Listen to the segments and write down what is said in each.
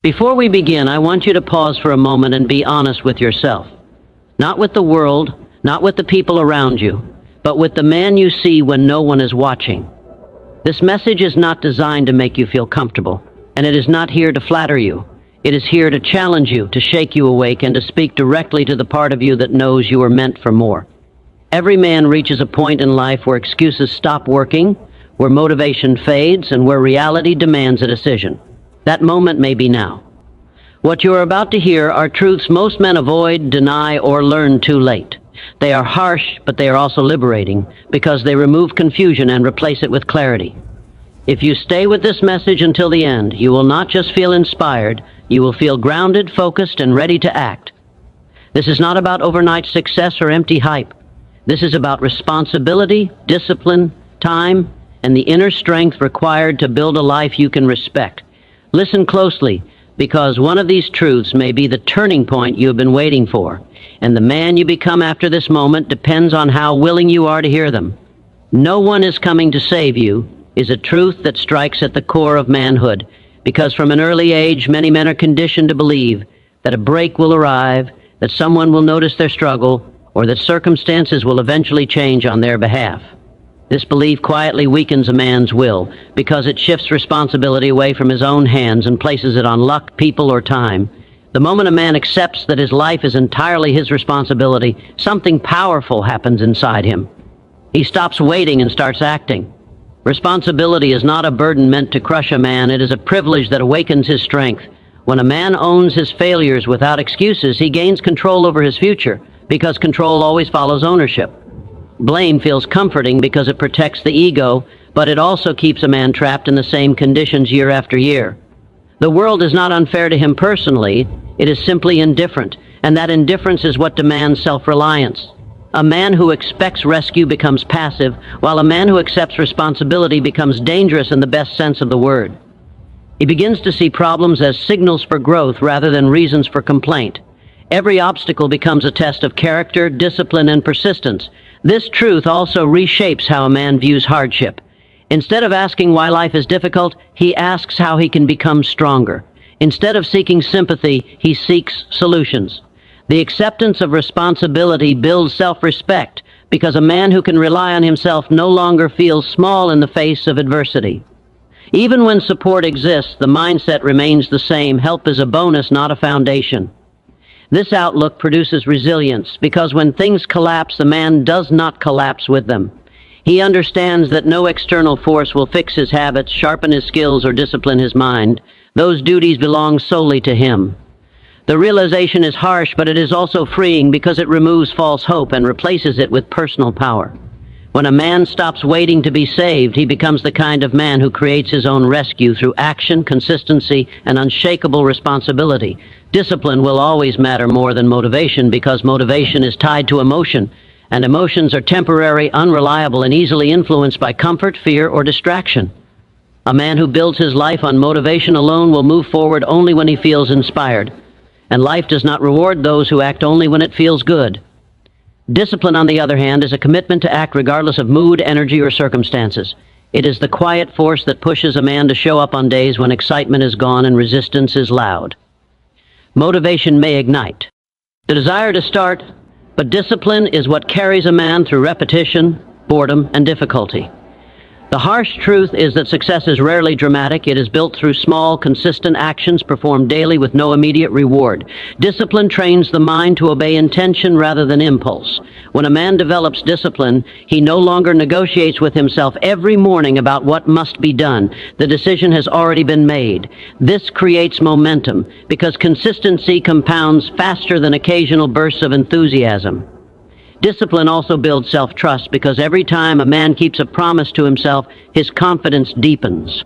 Before we begin, I want you to pause for a moment and be honest with yourself. Not with the world, not with the people around you, but with the man you see when no one is watching. This message is not designed to make you feel comfortable, and it is not here to flatter you. It is here to challenge you, to shake you awake, and to speak directly to the part of you that knows you are meant for more. Every man reaches a point in life where excuses stop working, where motivation fades, and where reality demands a decision. That moment may be now. What you are about to hear are truths most men avoid, deny, or learn too late. They are harsh, but they are also liberating, because they remove confusion and replace it with clarity. If you stay with this message until the end, you will not just feel inspired, you will feel grounded, focused, and ready to act. This is not about overnight success or empty hype. This is about responsibility, discipline, time, and the inner strength required to build a life you can respect. Listen closely, because one of these truths may be the turning point you have been waiting for, and the man you become after this moment depends on how willing you are to hear them. No one is coming to save you is a truth that strikes at the core of manhood, because from an early age, many men are conditioned to believe that a break will arrive, that someone will notice their struggle, or that circumstances will eventually change on their behalf. This belief quietly weakens a man's will because it shifts responsibility away from his own hands and places it on luck, people, or time. The moment a man accepts that his life is entirely his responsibility, something powerful happens inside him. He stops waiting and starts acting. Responsibility is not a burden meant to crush a man. It is a privilege that awakens his strength. When a man owns his failures without excuses, he gains control over his future, because control always follows ownership. Blame feels comforting because it protects the ego, but it also keeps a man trapped in the same conditions year after year. The world is not unfair to him personally, it is simply indifferent, and that indifference is what demands self-reliance. A man who expects rescue becomes passive, while a man who accepts responsibility becomes dangerous in the best sense of the word. He begins to see problems as signals for growth rather than reasons for complaint. Every obstacle becomes a test of character, discipline, and persistence. This truth also reshapes how a man views hardship. Instead of asking why life is difficult, he asks how he can become stronger. Instead of seeking sympathy, he seeks solutions. The acceptance of responsibility builds self-respect, because a man who can rely on himself no longer feels small in the face of adversity. Even when support exists, the mindset remains the same. Help is a bonus, not a foundation. This outlook produces resilience, because when things collapse, the man does not collapse with them. He understands that no external force will fix his habits, sharpen his skills, or discipline his mind. Those duties belong solely to him. The realization is harsh, but it is also freeing, because it removes false hope and replaces it with personal power. When a man stops waiting to be saved, he becomes the kind of man who creates his own rescue through action, consistency, and unshakable responsibility. Discipline will always matter more than motivation, because motivation is tied to emotion, and emotions are temporary, unreliable, and easily influenced by comfort, fear, or distraction. A man who builds his life on motivation alone will move forward only when he feels inspired, and life does not reward those who act only when it feels good. Discipline, on the other hand, is a commitment to act regardless of mood, energy, or circumstances. It is the quiet force that pushes a man to show up on days when excitement is gone and resistance is loud. Motivation may ignite the desire to start, but discipline is what carries a man through repetition, boredom, and difficulty. The harsh truth is that success is rarely dramatic. It is built through small, consistent actions performed daily with no immediate reward. Discipline trains the mind to obey intention rather than impulse. When a man develops discipline, he no longer negotiates with himself every morning about what must be done. The decision has already been made. This creates momentum, because consistency compounds faster than occasional bursts of enthusiasm. Discipline also builds self-trust, because every time a man keeps a promise to himself, his confidence deepens.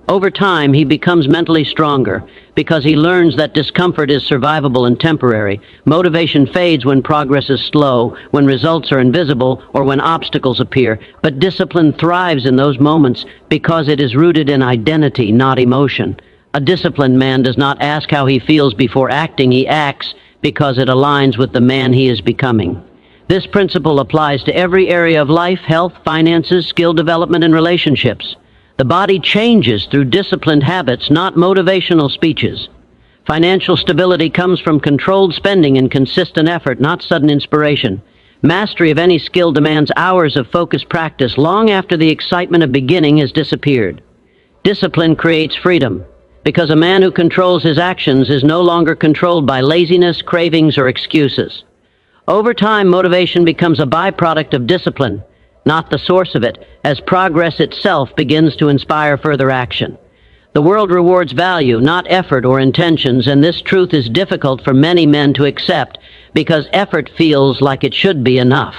Over time, he becomes mentally stronger, because he learns that discomfort is survivable and temporary. Motivation fades when progress is slow, when results are invisible, or when obstacles appear. But discipline thrives in those moments because it is rooted in identity, not emotion. A disciplined man does not ask how he feels before acting. He acts because it aligns with the man he is becoming. This principle applies to every area of life: health, finances, skill development, and relationships. The body changes through disciplined habits, not motivational speeches. Financial stability comes from controlled spending and consistent effort, not sudden inspiration. Mastery of any skill demands hours of focused practice long after the excitement of beginning has disappeared. Discipline creates freedom, because a man who controls his actions is no longer controlled by laziness, cravings, or excuses. Over time, motivation becomes a byproduct of discipline, not the source of it, as progress itself begins to inspire further action. The world rewards value, not effort or intentions, and this truth is difficult for many men to accept because effort feels like it should be enough.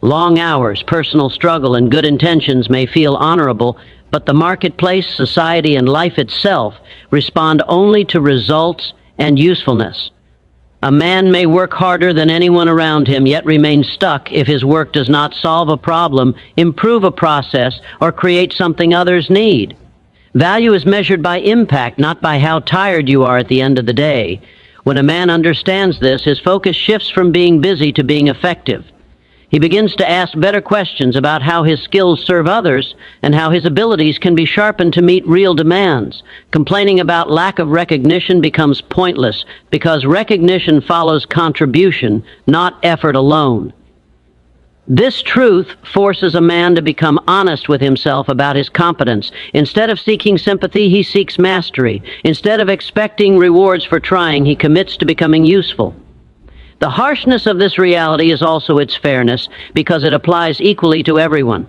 Long hours, personal struggle, and good intentions may feel honorable, but the marketplace, society, and life itself respond only to results and usefulness. A man may work harder than anyone around him, yet remain stuck if his work does not solve a problem, improve a process, or create something others need. Value is measured by impact, not by how tired you are at the end of the day. When a man understands this, his focus shifts from being busy to being effective. He begins to ask better questions about how his skills serve others and how his abilities can be sharpened to meet real demands. Complaining about lack of recognition becomes pointless because recognition follows contribution, not effort alone. This truth forces a man to become honest with himself about his competence. Instead of seeking sympathy, he seeks mastery. Instead of expecting rewards for trying, he commits to becoming useful. The harshness of this reality is also its fairness, because it applies equally to everyone.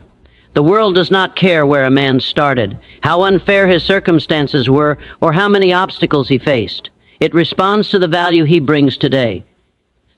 The world does not care where a man started, how unfair his circumstances were, or how many obstacles he faced. It responds to the value he brings today.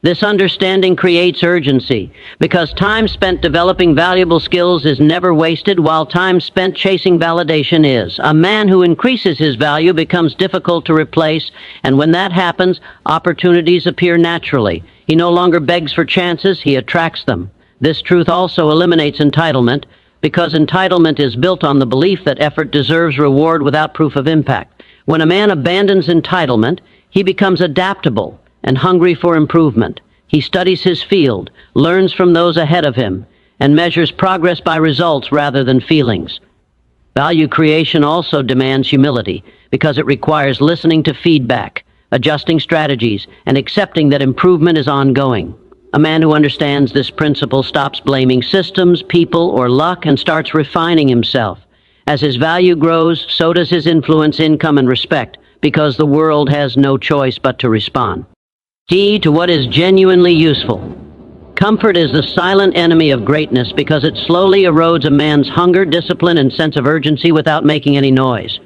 This understanding creates urgency, because time spent developing valuable skills is never wasted, while time spent chasing validation is. A man who increases his value becomes difficult to replace, and when that happens, opportunities appear naturally. He no longer begs for chances, he attracts them. This truth also eliminates entitlement, because entitlement is built on the belief that effort deserves reward without proof of impact. When a man abandons entitlement, he becomes adaptable and hungry for improvement. He studies his field, learns from those ahead of him, and measures progress by results rather than feelings. Value creation also demands humility, because it requires listening to feedback, adjusting strategies, and accepting that improvement is ongoing. A man who understands this principle stops blaming systems, people, or luck and starts refining himself. As his value grows, so does his influence, income, and respect, because the world has no choice but to respond. Key to what is genuinely useful. Comfort is the silent enemy of greatness because it slowly erodes a man's hunger, discipline, and sense of urgency without making any noise.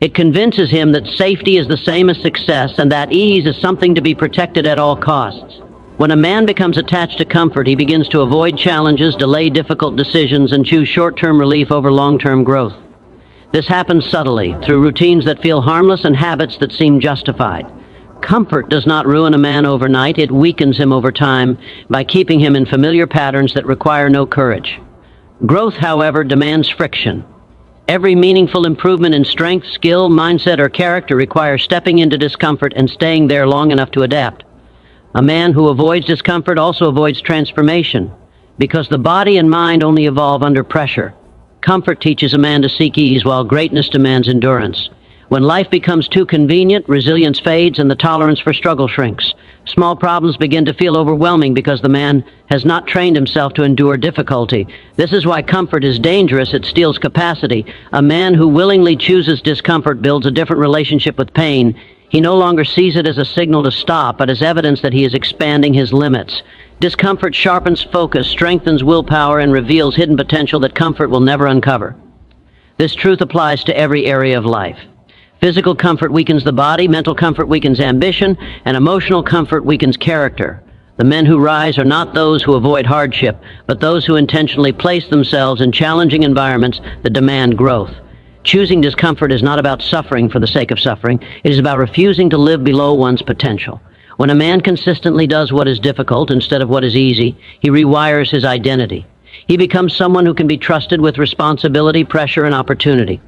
It convinces him that safety is the same as success and that ease is something to be protected at all costs. When a man becomes attached to comfort, he begins to avoid challenges, delay difficult decisions, and choose short-term relief over long-term growth. This happens subtly, through routines that feel harmless and habits that seem justified. Comfort does not ruin a man overnight, it weakens him over time by keeping him in familiar patterns that require no courage. Growth, however, demands friction. Every meaningful improvement in strength, skill, mindset, or character requires stepping into discomfort and staying there long enough to adapt. A man who avoids discomfort also avoids transformation, because the body and mind only evolve under pressure. Comfort teaches a man to seek ease, while greatness demands endurance. When life becomes too convenient, resilience fades and the tolerance for struggle shrinks. Small problems begin to feel overwhelming because the man has not trained himself to endure difficulty. This is why comfort is dangerous. It steals capacity. A man who willingly chooses discomfort builds a different relationship with pain. He no longer sees it as a signal to stop, but as evidence that he is expanding his limits. Discomfort sharpens focus, strengthens willpower, and reveals hidden potential that comfort will never uncover. This truth applies to every area of life. Physical comfort weakens the body, mental comfort weakens ambition, and emotional comfort weakens character. The men who rise are not those who avoid hardship, but those who intentionally place themselves in challenging environments that demand growth. Choosing discomfort is not about suffering for the sake of suffering. It is about refusing to live below one's potential. When a man consistently does what is difficult instead of what is easy, he rewires his identity. He becomes someone who can be trusted with responsibility, pressure, and opportunity.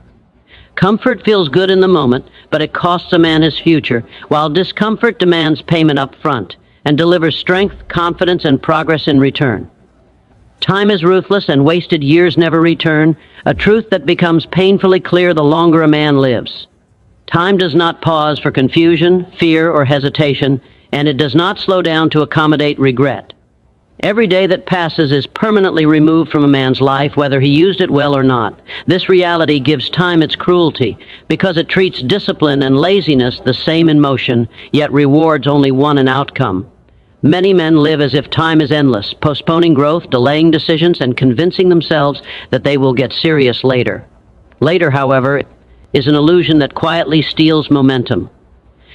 Comfort feels good in the moment, but it costs a man his future, while discomfort demands payment up front and delivers strength, confidence, and progress in return. Time is ruthless and wasted years never return, a truth that becomes painfully clear the longer a man lives. Time does not pause for confusion, fear, or hesitation, and it does not slow down to accommodate regret. Every day that passes is permanently removed from a man's life, whether he used it well or not. This reality gives time its cruelty, because it treats discipline and laziness the same in motion, yet rewards only one in outcome. Many men live as if time is endless, postponing growth, delaying decisions, and convincing themselves that they will get serious later. Later, however, is an illusion that quietly steals momentum.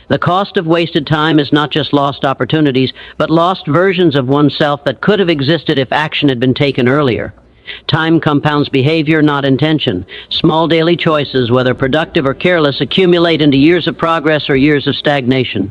The cost of wasted time is not just lost opportunities, but lost versions of oneself that could have existed if action had been taken earlier. Time compounds behavior, not intention. Small daily choices, whether productive or careless, accumulate into years of progress or years of stagnation.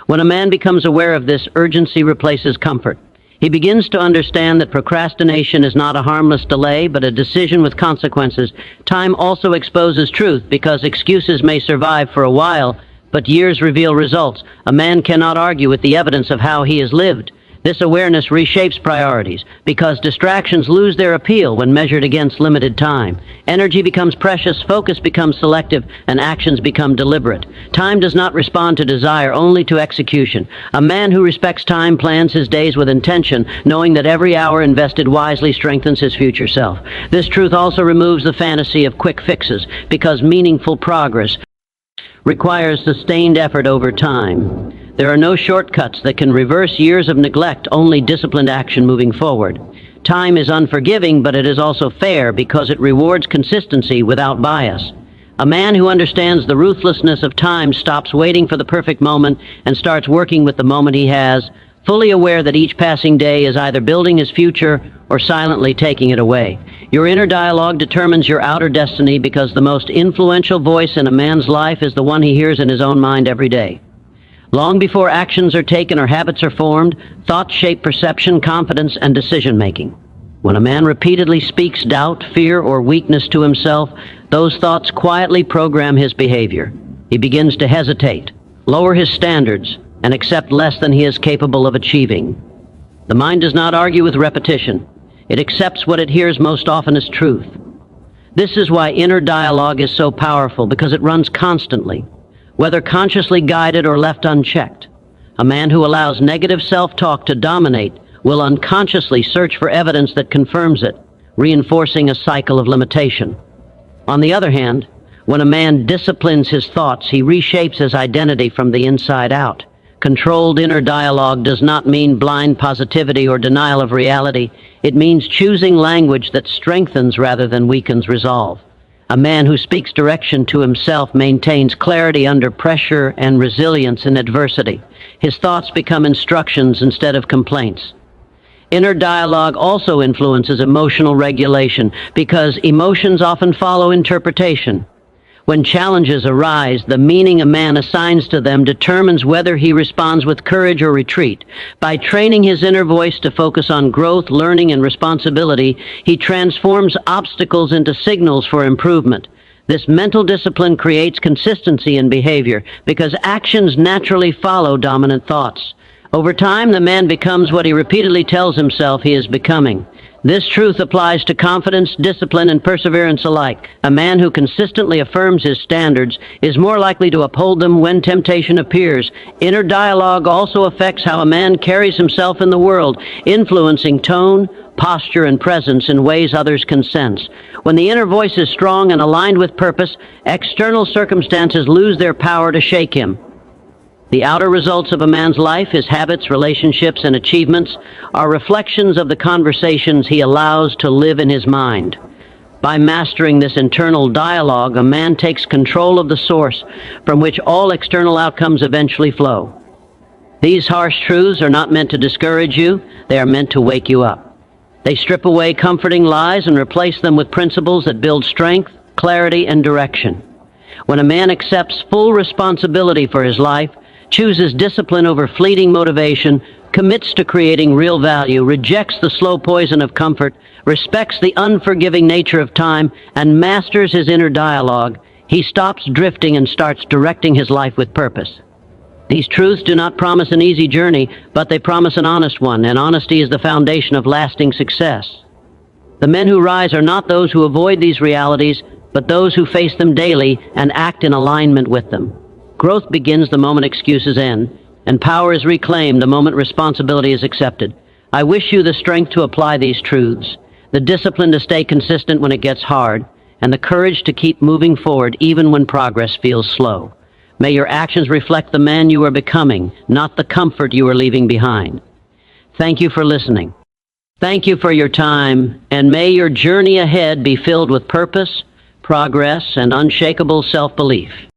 When a man becomes aware of this, urgency replaces comfort. He begins to understand that procrastination is not a harmless delay, but a decision with consequences. Time also exposes truth, because excuses may survive for a while, but years reveal results. A man cannot argue with the evidence of how he has lived. This awareness reshapes priorities, because distractions lose their appeal when measured against limited time. Energy becomes precious, focus becomes selective, and actions become deliberate. Time does not respond to desire, only to execution. A man who respects time plans his days with intention, knowing that every hour invested wisely strengthens his future self. This truth also removes the fantasy of quick fixes, because meaningful progress requires sustained effort over time. There are no shortcuts that can reverse years of neglect, only disciplined action moving forward. Time is unforgiving, but it is also fair, because it rewards consistency without bias. A man who understands the ruthlessness of time stops waiting for the perfect moment and starts working with the moment he has, fully aware that each passing day is either building his future or silently taking it away. Your inner dialogue determines your outer destiny, because the most influential voice in a man's life is the one he hears in his own mind every day. Long before actions are taken or habits are formed, thoughts shape perception, confidence, and decision-making. When a man repeatedly speaks doubt, fear, or weakness to himself, those thoughts quietly program his behavior. He begins to hesitate, lower his standards, and accept less than he is capable of achieving. The mind does not argue with repetition. It accepts what it hears most often as truth. This is why inner dialogue is so powerful, because it runs constantly, whether consciously guided or left unchecked. A man who allows negative self-talk to dominate will unconsciously search for evidence that confirms it, reinforcing a cycle of limitation. On the other hand, when a man disciplines his thoughts, he reshapes his identity from the inside out. Controlled inner dialogue does not mean blind positivity or denial of reality. It means choosing language that strengthens rather than weakens resolve. A man who speaks direction to himself maintains clarity under pressure and resilience in adversity. His thoughts become instructions instead of complaints. Inner dialogue also influences emotional regulation, because emotions often follow interpretation. When challenges arise, the meaning a man assigns to them determines whether he responds with courage or retreat. By training his inner voice to focus on growth, learning, and responsibility, he transforms obstacles into signals for improvement. This mental discipline creates consistency in behavior, because actions naturally follow dominant thoughts. Over time, the man becomes what he repeatedly tells himself he is becoming. This truth applies to confidence, discipline, and perseverance alike. A man who consistently affirms his standards is more likely to uphold them when temptation appears. Inner dialogue also affects how a man carries himself in the world, influencing tone, posture, and presence in ways others can sense. When the inner voice is strong and aligned with purpose, external circumstances lose their power to shake him. The outer results of a man's life, his habits, relationships, and achievements, are reflections of the conversations he allows to live in his mind. By mastering this internal dialogue, a man takes control of the source from which all external outcomes eventually flow. These harsh truths are not meant to discourage you, they are meant to wake you up. They strip away comforting lies and replace them with principles that build strength, clarity, and direction. When a man accepts full responsibility for his life, chooses discipline over fleeting motivation, commits to creating real value, rejects the slow poison of comfort, respects the unforgiving nature of time, and masters his inner dialogue, he stops drifting and starts directing his life with purpose. These truths do not promise an easy journey, but they promise an honest one, and honesty is the foundation of lasting success. The men who rise are not those who avoid these realities, but those who face them daily and act in alignment with them. Growth begins the moment excuses end, and power is reclaimed the moment responsibility is accepted. I wish you the strength to apply these truths, the discipline to stay consistent when it gets hard, and the courage to keep moving forward even when progress feels slow. May your actions reflect the man you are becoming, not the comfort you are leaving behind. Thank you for listening. Thank you for your time, and may your journey ahead be filled with purpose, progress, and unshakable self-belief.